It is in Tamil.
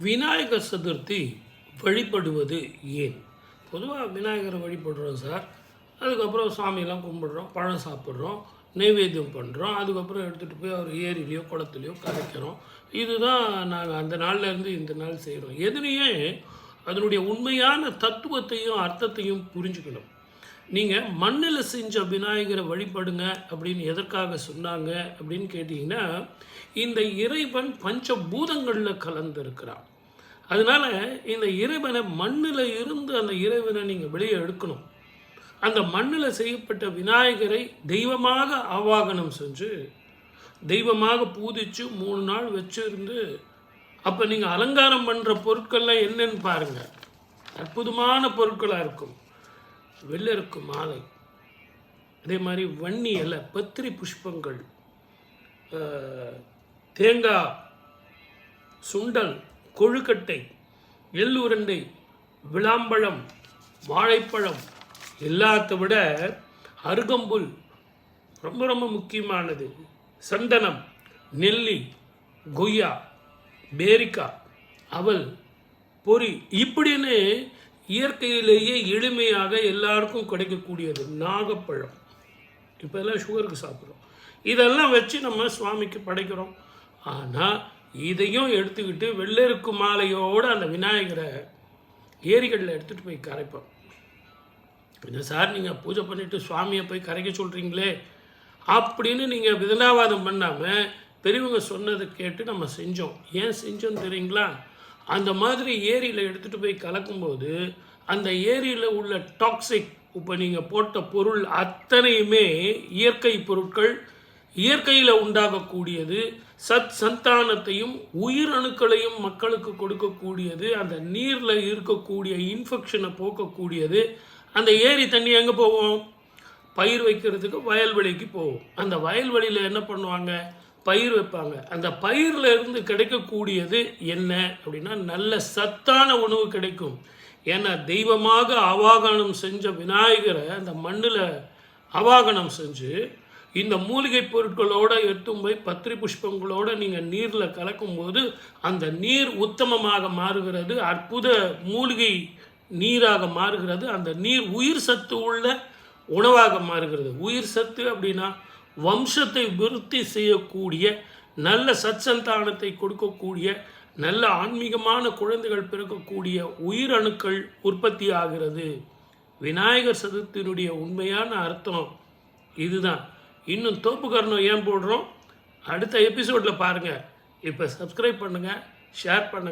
விநாயகர் சதுர்த்தி வழிபடுவது ஏன்? பொதுவாக விநாயகரை வழிபடுறோம் சார். அதுக்கப்புறம் சாமியெல்லாம் கும்பிடுறோம், பழம் சாப்பிட்றோம், நைவேத்தியம் பண்ணுறோம். அதுக்கப்புறம் எடுத்துகிட்டு போய் அவர் ஏரியிலையோ குளத்துலையோ கரைக்கிறோம். இதுதான் நாங்கள் அந்த நாள்லேருந்து இந்த நாள் செய்கிறோம். எதுலேயே அதனுடைய உண்மையான தத்துவத்தையும் அர்த்தத்தையும் புரிஞ்சுக்கணும். நீங்கள் மண்ணில் செஞ்ச விநாயகரை வழிபடுங்க அப்படின்னு எதற்காக சொன்னாங்க அப்படின்னு கேட்டிங்கன்னா, இந்த இறைவன் பஞ்சபூதங்களில் கலந்துருக்கிறான். அதனால் இந்த இறைவனை மண்ணில் இருந்து அந்த இறைவனை நீங்கள் வெளியே எடுக்கணும். அந்த மண்ணில் செய்யப்பட்ட விநாயகரை தெய்வமாக ஆவாகனம் செஞ்சு தெய்வமாக பூதிச்சு 3 நாள் வச்சுருந்து அப்போ நீங்கள் அலங்காரம் பண்ணுற பொருட்கள்லாம் என்னன்னு பாருங்கள். அற்புதமான பொருட்களாக இருக்கும். வெள்ளருக்கு மாலை, அதே மாதிரி வன்னி இலை, பத்திரி புஷ்பங்கள், தேங்காய், சுண்டல், கொழுக்கட்டை, எள்ளுருண்டை, விளாம்பழம், வாழைப்பழம், எல்லாத்த விட அருகம்புல் ரொம்ப ரொம்ப முக்கியமானது, சந்தனம், நெல்லி, கொய்யா, பேரிக்காய், அவல், பொரி, இப்படின்னு இயற்கையிலேயே எளிமையாக எல்லாருக்கும் கிடைக்கக்கூடியது நாகப்பழம். இப்போ எல்லாம் சுகருக்கு சாப்பிட்றோம். இதெல்லாம் வச்சு நம்ம சுவாமிக்கு படைக்கிறோம். ஆனால் இதையும் எடுத்துக்கிட்டு வெள்ளருக்கு மாலையோடு அந்த விநாயகரை ஏரிகளில் எடுத்துகிட்டு போய் கரைப்போம். என்ன சார் நீங்கள் பூஜை பண்ணிவிட்டு சுவாமியை போய் கரைக்க சொல்கிறீங்களே அப்படின்னு நீங்கள் விதண்டாவாதம் பண்ணாமல் பெரியவங்க சொன்னதை கேட்டு நம்ம செஞ்சோம். ஏன் செஞ்சோன்னு தெரியுங்களா? அந்த மாதிரி ஏரியில் எடுத்துகிட்டு போய் கலக்கும்போது அந்த ஏரியில் உள்ள டாக்ஸிக், இப்போ நீங்கள் போட்ட பொருள் அத்தனையுமே இயற்கை பொருட்கள், இயற்கையில் உண்டாகக்கூடியது, சந்தானத்தையும் உயிரணுக்களையும் மக்களுக்கு கொடுக்கக்கூடியது, அந்த நீரில் இருக்கக்கூடிய இன்ஃபெக்ஷனை போக்கக்கூடியது. அந்த ஏரி தண்ணி எங்கே போவோம்? பயிர் வைக்கிறதுக்கு வயல்வெளிக்கு போவோம். அந்த வயல்வெளியில் என்ன பண்ணுவாங்க? பயிர் வைப்பாங்க. அந்த பயிரில் இருந்து கிடைக்கக்கூடியது என்ன அப்படின்னா நல்ல சத்தான உணவு கிடைக்கும். ஏன்னா தெய்வமாக அவாகனம் செஞ்ச விநாயகரை அந்த மண்ணில் அவாகனம் செஞ்சு இந்த மூலிகை பொருட்களோடு எடுத்தும் போய் பத்திரி புஷ்பங்களோடு நீங்கள் நீரில் கலக்கும்போது அந்த நீர் உத்தமமாக மாறுகிறது, அற்புத மூலிகை நீராக மாறுகிறது. அந்த நீர் உயிர் சத்து உள்ள உணவாக மாறுகிறது. உயிர் சத்து அப்படின்னா வம்சத்தை விருத்தி செய்யக்கூடிய, நல்ல சத்சந்தானத்தை கொடுக்கக்கூடிய, நல்ல ஆன்மீகமான குழந்தைகள் பிறக்கக்கூடிய உயிரணுக்கள் உற்பத்தி ஆகிறது. விநாயகர் சதுர்த்தியினுடைய உண்மையான அர்த்தம் இதுதான். இன்னும் தோப்புக்கரணம் ஏன் போடுறோம்? அடுத்த எபிசோடில் பாருங்கள். இப்போ சப்ஸ்கிரைப் பண்ணுங்கள், ஷேர் பண்ணுங்கள்.